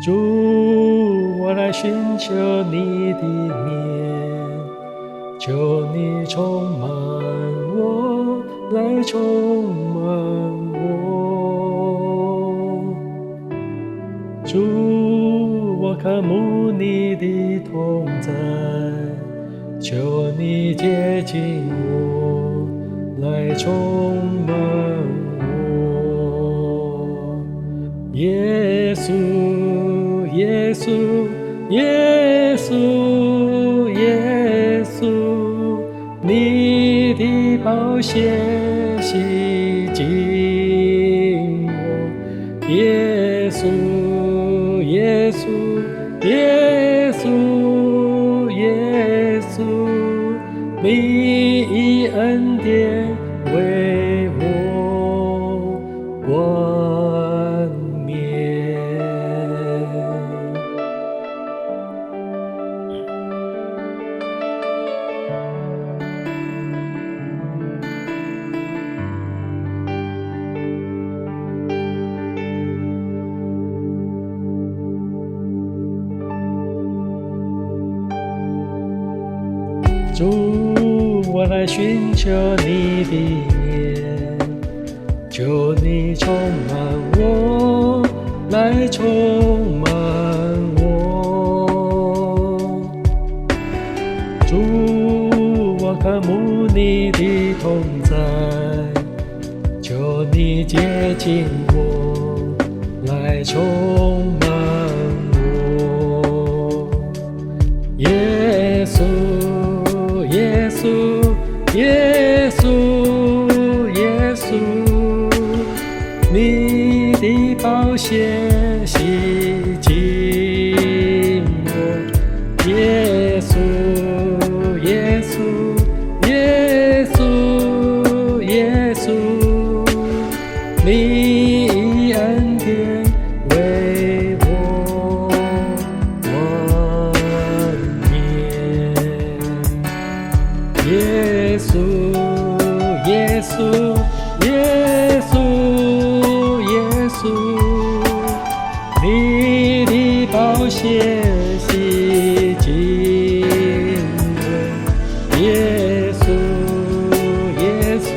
主，我来寻求你的面，求你充满我，来充满我。主，我渴慕你的同在，求你接近我，来充满我。耶稣，耶稣，耶稣，耶稣，你的宝血洗净我。耶稣，耶稣，耶稣，耶稣，你以恩典为我冠冕。主，我来寻求你的面，求你充满我，来充满我。主，我渴慕你的同在，求你接近我，来充满我。耶稣，耶稣，耶稣，耶稣，你的宝血洗净我。耶稣，耶稣，耶稣，耶稣，你以恩典为我冠冕。耶稣，耶稣，耶稣，耶稣，你的宝血洗净我。耶稣，耶稣，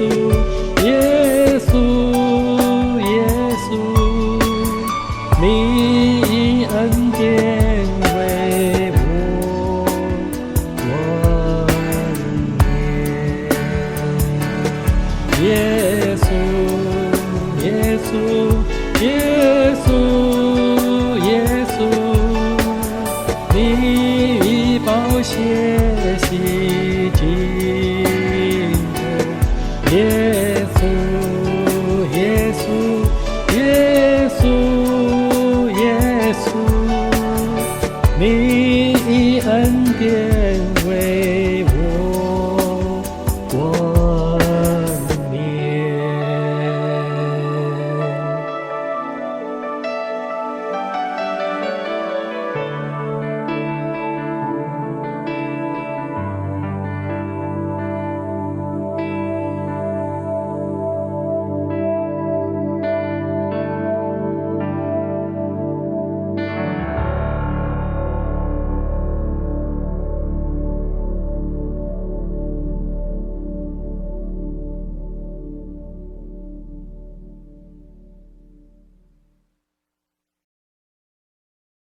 耶稣，耶稣，你以恩典为我冠冕。耶稣，耶稣。